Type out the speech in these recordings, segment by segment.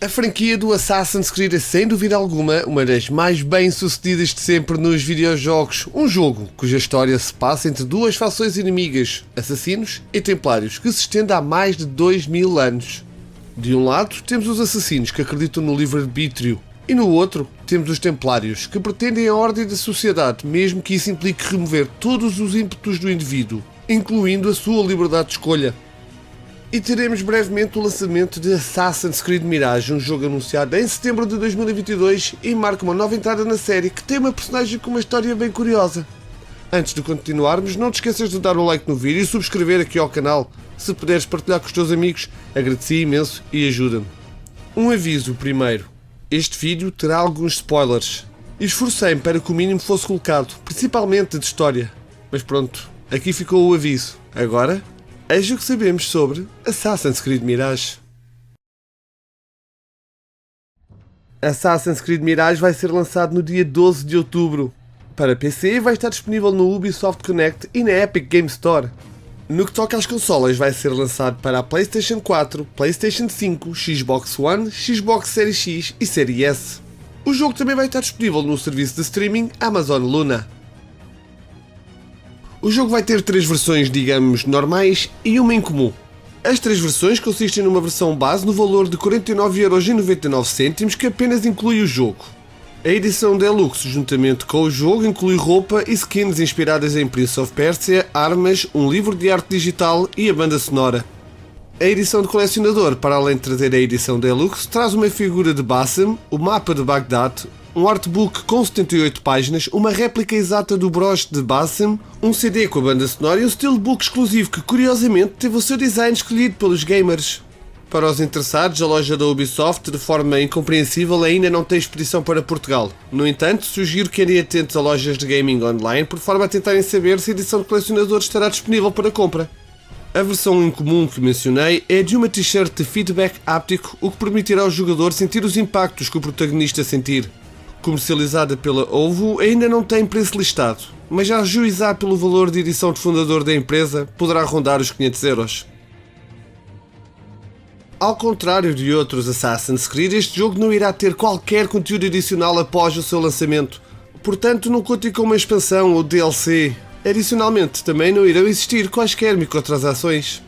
A franquia do Assassin's Creed é sem dúvida alguma uma das mais bem-sucedidas de sempre nos videojogos. Um jogo cuja história se passa entre duas fações inimigas, assassinos e templários, que se estende há mais de 2000 anos. De um lado temos os assassinos que acreditam no livre-arbítrio e no outro temos os templários que pretendem a ordem da sociedade, mesmo que isso implique remover todos os ímpetos do indivíduo, incluindo a sua liberdade de escolha. E teremos brevemente o lançamento de Assassin's Creed Mirage, um jogo anunciado em setembro de 2022 e marca uma nova entrada na série que tem uma personagem com uma história bem curiosa. Antes de continuarmos, não te esqueças de dar um like no vídeo e subscrever aqui ao canal. Se puderes partilhar com os teus amigos, agradeci imenso e ajuda-me. Um aviso primeiro. Este vídeo terá alguns spoilers. Esforcei-me para que o mínimo fosse colocado, principalmente de história. Mas pronto, aqui ficou o aviso. Agora, eis o que sabemos sobre Assassin's Creed Mirage. Assassin's Creed Mirage vai ser lançado no dia 12 de outubro. Para PC vai estar disponível no Ubisoft Connect e na Epic Game Store. No que toca às consolas, vai ser lançado para a PlayStation 4, PlayStation 5, Xbox One, Xbox Series X e Series S. O jogo também vai estar disponível no serviço de streaming Amazon Luna. O jogo vai ter 3 versões, digamos, normais e uma em comum. As 3 versões consistem numa versão base no valor de 49,99€, que apenas inclui o jogo. A edição Deluxe, juntamente com o jogo, inclui roupa e skins inspiradas em Prince of Persia, armas, um livro de arte digital e a banda sonora. A edição de colecionador, para além de trazer a edição Deluxe, traz uma figura de Basim, o mapa de Bagdade, um artbook com 78 páginas, uma réplica exata do broche de Basim, um CD com a banda sonora e um steelbook exclusivo que, curiosamente, teve o seu design escolhido pelos gamers. Para os interessados, a loja da Ubisoft, de forma incompreensível, ainda não tem expedição para Portugal. No entanto, sugiro que andem atentos a lojas de gaming online, por forma a tentarem saber se a edição de colecionador estará disponível para compra. A versão em comum que mencionei é de uma t-shirt de feedback áptico, o que permitirá ao jogador sentir os impactos que o protagonista sentir. Comercializada pela OVO, ainda não tem preço listado, mas a ajuizar pelo valor de edição de fundador da empresa, poderá rondar os 500€. Ao contrário de outros Assassin's Creed, este jogo não irá ter qualquer conteúdo adicional após o seu lançamento, portanto não contem com uma expansão ou DLC. Adicionalmente, também não irão existir quaisquer microtransações.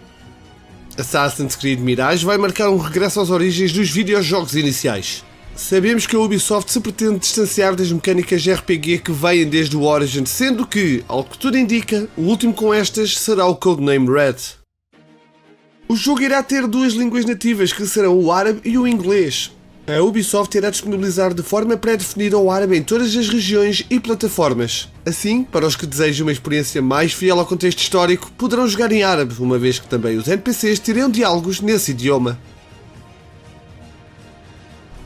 Assassin's Creed Mirage vai marcar um regresso às origens dos videojogos iniciais. Sabemos que a Ubisoft se pretende distanciar das mecânicas de RPG que vêm desde o Origin, sendo que, ao que tudo indica, o último com estas será o Codename Red. O jogo irá ter 2 línguas nativas, que serão o árabe e o inglês. A Ubisoft irá disponibilizar de forma pré-definida o árabe em todas as regiões e plataformas. Assim, para os que desejam uma experiência mais fiel ao contexto histórico, poderão jogar em árabe, uma vez que também os NPCs terão diálogos nesse idioma.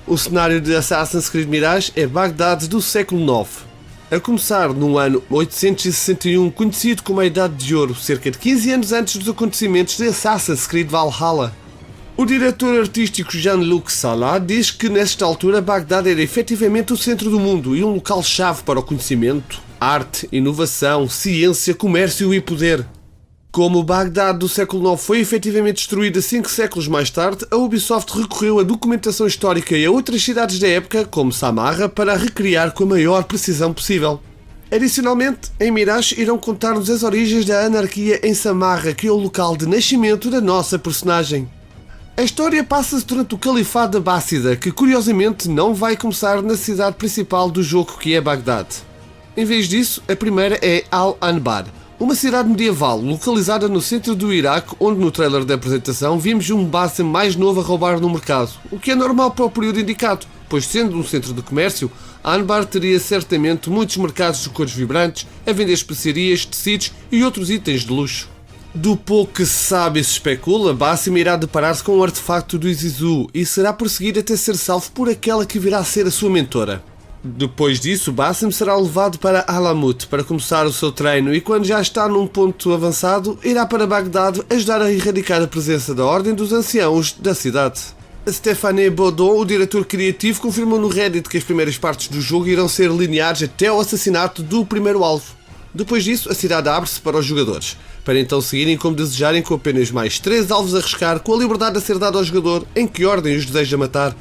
O cenário de Assassin's Creed Mirage é Bagdade do século IX. A começar no ano 861, conhecido como a Idade de Ouro, cerca de 15 anos antes dos acontecimentos de Assassin's Creed Valhalla. O diretor artístico Jean-Luc Salah diz que nesta altura Bagdade era efetivamente o centro do mundo e um local-chave para o conhecimento, arte, inovação, ciência, comércio e poder. Como Bagdade do século IX foi efetivamente destruída 5 séculos mais tarde, a Ubisoft recorreu à documentação histórica e a outras cidades da época, como Samarra, para a recriar com a maior precisão possível. Adicionalmente, em Mirage irão contar-nos as origens da anarquia em Samarra, que é o local de nascimento da nossa personagem. A história passa-se durante o Califado Abássida, que curiosamente não vai começar na cidade principal do jogo, que é Bagdade. Em vez disso, a primeira é Al-Anbar, uma cidade medieval localizada no centro do Iraque, onde no trailer da apresentação vimos um Basim mais novo a roubar no mercado, o que é normal para o período indicado, pois sendo um centro de comércio, Anbar teria certamente muitos mercados de cores vibrantes, a vender especiarias, tecidos e outros itens de luxo. Do pouco que se sabe e se especula, Basim irá deparar-se com um artefacto do Izizu e será perseguido até ser salvo por aquela que virá a ser a sua mentora. Depois disso, Basim será levado para Alamut para começar o seu treino e quando já está num ponto avançado, irá para Bagdade ajudar a erradicar a presença da Ordem dos Anciãos da cidade. Stéphane Baudon, o diretor criativo, confirmou no Reddit que as primeiras partes do jogo irão ser lineares até ao assassinato do primeiro alvo. Depois disso, a cidade abre-se para os jogadores, para então seguirem como desejarem com apenas mais 3 alvos a arriscar, com a liberdade a ser dada ao jogador em que ordem os deseja matar.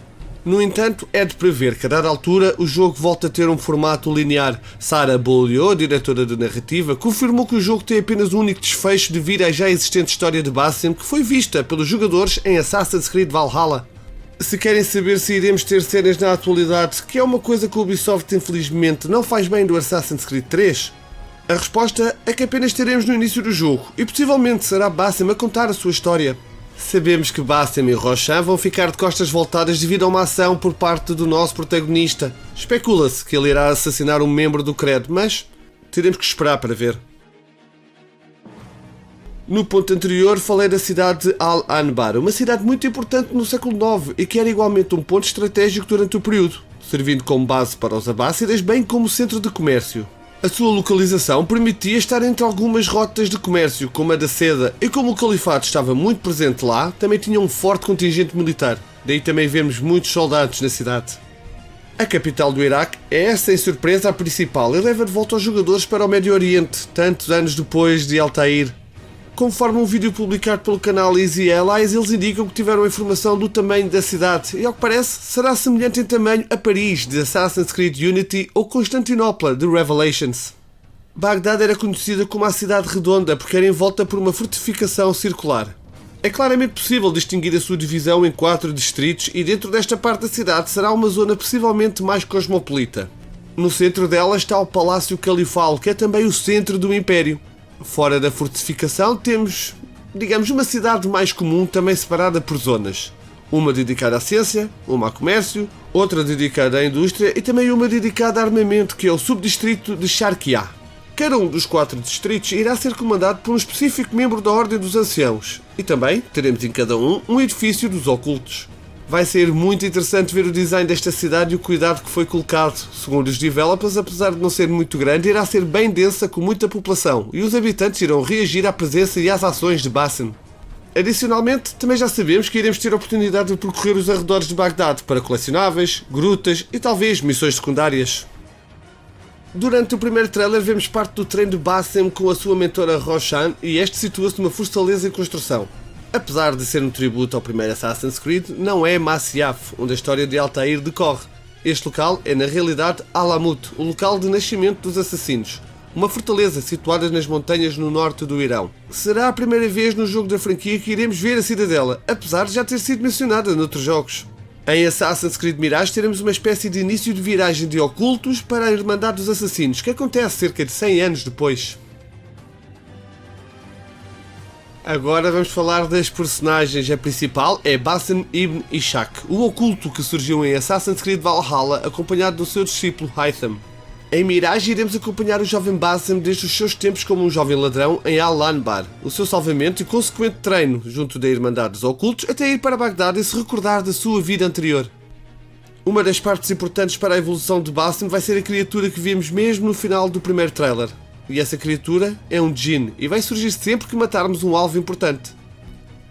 No entanto, é de prever que a dada altura o jogo volta a ter um formato linear. Sarah Beaulieu, a diretora de narrativa, confirmou que o jogo tem apenas um único desfecho devido à já existente história de Basim que foi vista pelos jogadores em Assassin's Creed Valhalla. Se querem saber se iremos ter cenas na atualidade, que é uma coisa que o Ubisoft infelizmente não faz bem do Assassin's Creed 3, a resposta é que apenas teremos no início do jogo e possivelmente será Basim a contar a sua história. Sabemos que Basim e Roshan vão ficar de costas voltadas devido a uma ação por parte do nosso protagonista. Especula-se que ele irá assassinar um membro do credo, mas teremos que esperar para ver. No ponto anterior falei da cidade de Al-Anbar, uma cidade muito importante no século IX e que era igualmente um ponto estratégico durante o período, servindo como base para os abássidas bem como centro de comércio. A sua localização permitia estar entre algumas rotas de comércio, como a da seda, e como o califato estava muito presente lá, também tinha um forte contingente militar. Daí também vemos muitos soldados na cidade. A capital do Iraque é, sem surpresa, a principal e leva de volta os jogadores para o Médio Oriente, tantos anos depois de Altair. Conforme um vídeo publicado pelo canal Easy Allies, eles indicam que tiveram informação do tamanho da cidade e, ao que parece, será semelhante em tamanho a Paris, de Assassin's Creed Unity, ou Constantinopla, de Revelations. Bagdad era conhecida como a cidade redonda porque era envolta por uma fortificação circular. É claramente possível distinguir a sua divisão em 4 distritos e dentro desta parte da cidade será uma zona possivelmente mais cosmopolita. No centro dela está o Palácio Califal, que é também o centro do Império. Fora da fortificação temos, digamos, uma cidade mais comum também separada por zonas. Uma dedicada à ciência, uma a comércio, outra dedicada à indústria e também uma dedicada a armamento, que é o subdistrito de Sharqiya. Cada um dos 4 distritos irá ser comandado por um específico membro da Ordem dos Anciãos e também teremos em cada um edifício dos ocultos. Vai ser muito interessante ver o design desta cidade e o cuidado que foi colocado. Segundo os developers, apesar de não ser muito grande, irá ser bem densa com muita população e os habitantes irão reagir à presença e às ações de Basim. Adicionalmente, também já sabemos que iremos ter a oportunidade de percorrer os arredores de Bagdad para colecionáveis, grutas e talvez missões secundárias. Durante o primeiro trailer vemos parte do treino de Basim com a sua mentora Roshan e este situa-se numa fortaleza em construção. Apesar de ser um tributo ao primeiro Assassin's Creed, não é Masyaf, onde a história de Altair decorre. Este local é na realidade Alamut, o local de nascimento dos assassinos, uma fortaleza situada nas montanhas no norte do Irão. Será a primeira vez no jogo da franquia que iremos ver a cidadela, apesar de já ter sido mencionada noutros jogos. Em Assassin's Creed Mirage teremos uma espécie de início de viragem de ocultos para a Irmandade dos Assassinos, que acontece cerca de 100 anos depois. Agora vamos falar das personagens. A principal é Basim ibn Ishaq, o oculto que surgiu em Assassin's Creed Valhalla acompanhado do seu discípulo Hytham. Em Mirage iremos acompanhar o jovem Basim desde os seus tempos como um jovem ladrão em Al-Anbar, o seu salvamento e consequente treino junto da Irmandade dos Ocultos até ir para Bagdad e se recordar da sua vida anterior. Uma das partes importantes para a evolução de Basim vai ser a criatura que vimos mesmo no final do primeiro trailer. E essa criatura é um djinn e vai surgir sempre que matarmos um alvo importante.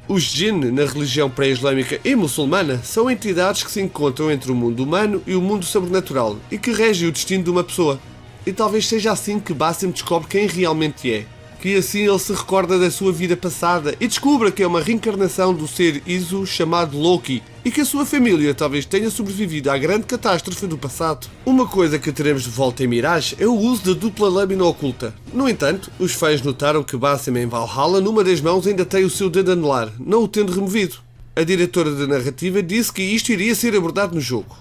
Os djinn, na religião pré-islâmica e muçulmana, são entidades que se encontram entre o mundo humano e o mundo sobrenatural e que regem o destino de uma pessoa. E talvez seja assim que Basim descobre quem realmente é, que assim ele se recorda da sua vida passada e descubra que é uma reencarnação do ser Isu chamado Loki e que a sua família talvez tenha sobrevivido à grande catástrofe do passado. Uma coisa que teremos de volta em Mirage é o uso da dupla lâmina oculta. No entanto, os fãs notaram que Basim em Valhalla numa das mãos ainda tem o seu dedo anelar, não o tendo removido. A diretora da narrativa disse que isto iria ser abordado no jogo.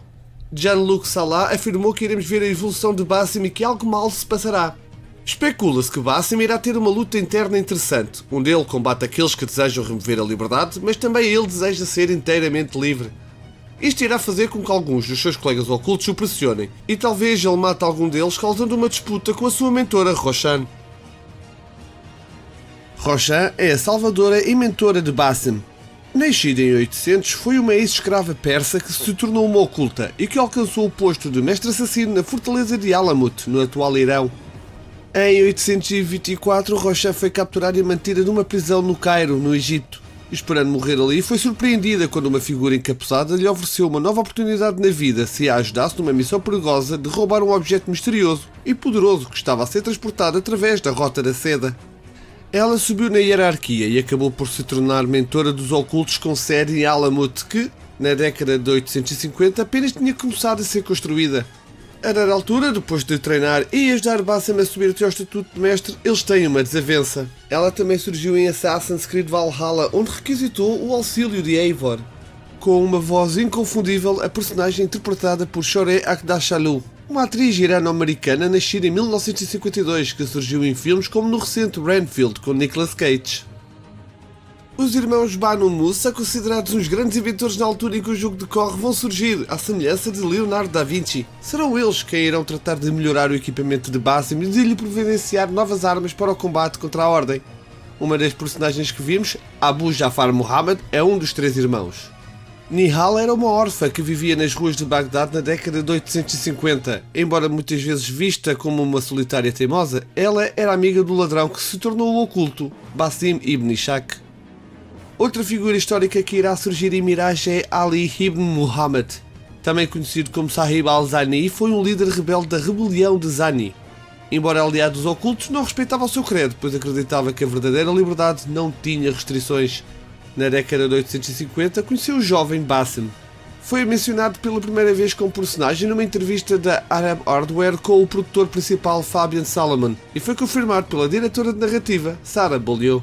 Jean-Luc Salah afirmou que iremos ver a evolução de Basim e que algo mal se passará. Especula-se que Basim irá ter uma luta interna interessante, onde ele combate aqueles que desejam remover a liberdade, mas também ele deseja ser inteiramente livre. Isto irá fazer com que alguns dos seus colegas ocultos o pressionem, e talvez ele mate algum deles causando uma disputa com a sua mentora Roshan. Roshan é a salvadora e mentora de Basim. Nascida em 800, foi uma ex-escrava persa que se tornou uma oculta e que alcançou o posto de mestre assassino na fortaleza de Alamut, no atual Irão. Em 824, Roshan foi capturada e mantida numa prisão no Cairo, no Egito. Esperando morrer ali, foi surpreendida quando uma figura encapuçada lhe ofereceu uma nova oportunidade na vida se a ajudasse numa missão perigosa de roubar um objeto misterioso e poderoso que estava a ser transportado através da Rota da Seda. Ela subiu na hierarquia e acabou por se tornar mentora dos ocultos com sede em Alamut, que, Na década de 850 apenas tinha começado a ser construída. A dada altura, depois de treinar e ajudar Basim a subir até ao estatuto de mestre, eles têm uma desavença. Ela também surgiu em Assassin's Creed Valhalla, onde requisitou o auxílio de Eivor. Com uma voz inconfundível, a personagem interpretada por Shohreh Aghdashloo, uma atriz irano-americana nascida em 1952, que surgiu em filmes como no recente Renfield, com Nicolas Cage. Os irmãos Banu Musa, considerados uns grandes inventores na altura em que o jogo decorre, vão surgir, à semelhança de Leonardo da Vinci. Serão eles quem irão tratar de melhorar o equipamento de Basim e de lhe providenciar novas armas para o combate contra a Ordem. Uma das personagens que vimos, Abu Jafar Muhammad, é um dos três irmãos. Nihal era uma órfã que vivia nas ruas de Bagdade na década de 850. Embora muitas vezes vista como uma solitária teimosa, ela era amiga do ladrão que se tornou o oculto, Basim ibn Ishaq. Outra figura histórica que irá surgir em Mirage é Ali ibn Muhammad. Também conhecido como Sahib al-Zani, foi um líder rebelde da rebelião de Zani. Embora aliado dos ocultos, não respeitava o seu credo, pois acreditava que a verdadeira liberdade não tinha restrições. Na década de 850, conheceu o jovem Basim. Foi mencionado pela primeira vez como personagem numa entrevista da Arab Hardware com o produtor principal Fabian Salomon e foi confirmado pela diretora de narrativa, Sarah Beaulieu.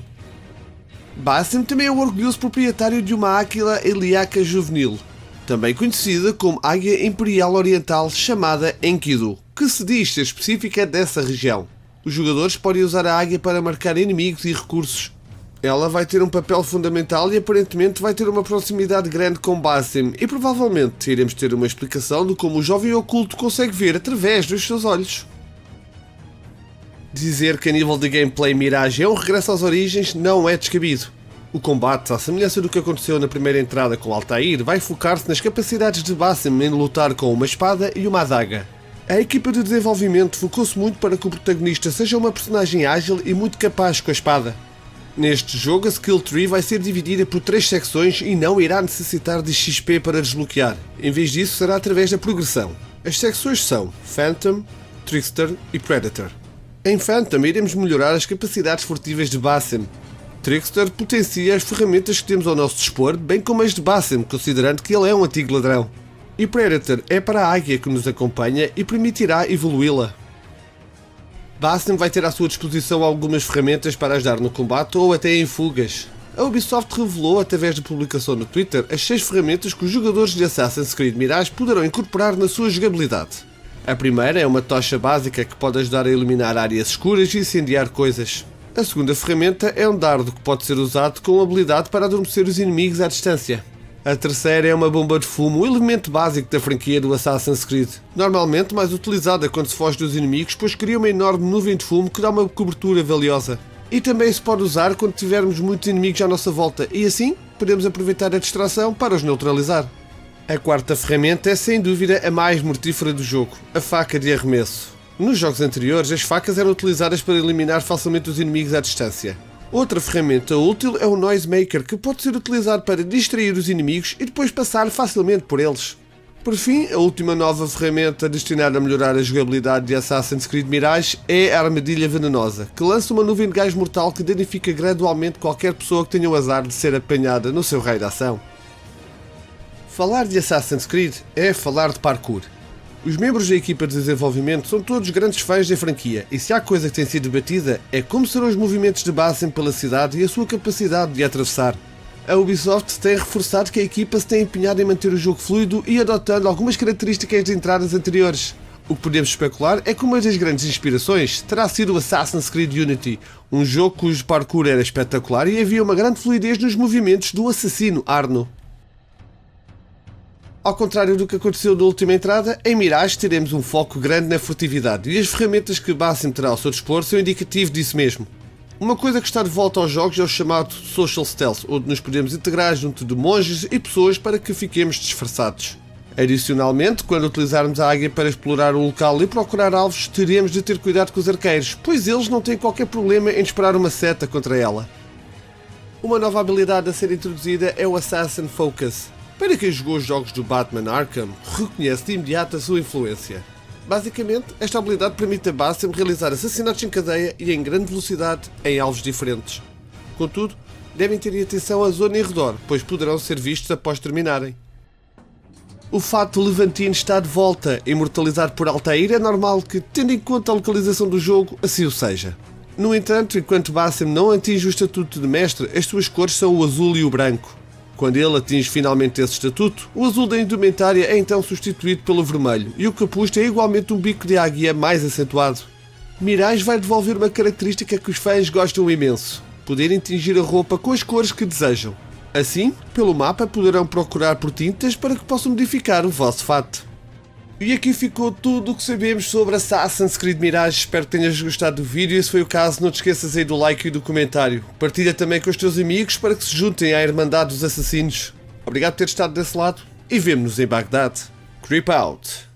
Basim também é o orgulhoso proprietário de uma águila Eliaca juvenil, também conhecida como águia imperial oriental chamada Enkidu, que se diz ser específica dessa região. Os jogadores podem usar a águia para marcar inimigos e recursos. Ela vai ter um papel fundamental e aparentemente vai ter uma proximidade grande com Basim e provavelmente iremos ter uma explicação de como o jovem oculto consegue ver através dos seus olhos. Dizer que a nível de gameplay Mirage é um regresso às origens não é descabido. O combate, à semelhança do que aconteceu na primeira entrada com Altair, vai focar-se nas capacidades de Basim em lutar com uma espada e uma adaga. A equipa de desenvolvimento focou-se muito para que o protagonista seja uma personagem ágil e muito capaz com a espada. Neste jogo, a Skill Tree vai ser dividida por 3 secções e não irá necessitar de XP para desbloquear. Em vez disso, será através da progressão. As secções são Phantom, Trickster e Predator. Em Phantom iremos melhorar as capacidades furtivas de Basim. Trickster potencia as ferramentas que temos ao nosso dispor, bem como as de Basim, considerando que ele é um antigo ladrão. E Predator é para a águia que nos acompanha e permitirá evoluí-la. Basim vai ter à sua disposição algumas ferramentas para ajudar no combate ou até em fugas. A Ubisoft revelou, através de publicação no Twitter, as 6 ferramentas que os jogadores de Assassin's Creed Mirage poderão incorporar na sua jogabilidade. A primeira é uma tocha básica que pode ajudar a iluminar áreas escuras e incendiar coisas. A segunda ferramenta é um dardo que pode ser usado com habilidade para adormecer os inimigos à distância. A terceira é uma bomba de fumo, o elemento básico da franquia do Assassin's Creed. Normalmente mais utilizada quando se foge dos inimigos, pois cria uma enorme nuvem de fumo que dá uma cobertura valiosa. E também se pode usar quando tivermos muitos inimigos à nossa volta, e assim podemos aproveitar a distração para os neutralizar. A quarta ferramenta é sem dúvida a mais mortífera do jogo, a faca de arremesso. Nos jogos anteriores, as facas eram utilizadas para eliminar facilmente os inimigos à distância. Outra ferramenta útil é o Noisemaker, que pode ser utilizado para distrair os inimigos e depois passar facilmente por eles. Por fim, a última nova ferramenta destinada a melhorar a jogabilidade de Assassin's Creed Mirage é a Armadilha Venenosa, que lança uma nuvem de gás mortal que danifica gradualmente qualquer pessoa que tenha o azar de ser apanhada no seu raio de ação. Falar de Assassin's Creed é falar de parkour. Os membros da equipa de desenvolvimento são todos grandes fãs da franquia, e se há coisa que tem sido debatida é como serão os movimentos de Basim pela cidade e a sua capacidade de atravessar. A Ubisoft tem reforçado que a equipa se tem empenhado em manter o jogo fluido e adotando algumas características de entradas anteriores. O que podemos especular é que uma das grandes inspirações terá sido o Assassin's Creed Unity, um jogo cujo parkour era espetacular e havia uma grande fluidez nos movimentos do assassino Arno. Ao contrário do que aconteceu na última entrada, em Mirage teremos um foco grande na furtividade e as ferramentas que Basim terá ao seu dispor são indicativo disso mesmo. Uma coisa que está de volta aos jogos é o chamado Social Stealth, onde nos podemos integrar junto de monges e pessoas para que fiquemos disfarçados. Adicionalmente, quando utilizarmos a águia para explorar o local e procurar alvos, teremos de ter cuidado com os arqueiros, pois eles não têm qualquer problema em disparar uma seta contra ela. Uma nova habilidade a ser introduzida é o Assassin Focus. Para quem jogou os jogos do Batman Arkham, reconhece de imediato a sua influência. Basicamente, esta habilidade permite a Basim realizar assassinatos em cadeia e em grande velocidade em alvos diferentes. Contudo, devem ter atenção à zona em redor, pois poderão ser vistos após terminarem. o fato levantino está de volta, imortalizado por Altair, é normal que, tendo em conta a localização do jogo, assim o seja. No entanto, enquanto Bassem não atinge o estatuto de mestre, as suas cores são o azul e o branco. Quando ele atinge finalmente esse estatuto, o azul da indumentária é então substituído pelo vermelho, e o capuz tem igualmente um bico de águia mais acentuado. Mirage vai devolver uma característica que os fãs gostam imenso: poderem tingir a roupa com as cores que desejam. Assim, pelo mapa poderão procurar por tintas para que possam modificar o vosso fato. E aqui ficou tudo o que sabemos sobre Assassin's Creed Mirage. Espero que tenhas gostado do vídeo e se foi o caso, não te esqueças aí do like e do comentário. Partilha também com os teus amigos para que se juntem à Irmandade dos Assassinos. Obrigado por ter estado desse lado e vemo-nos em Bagdade. Creep out!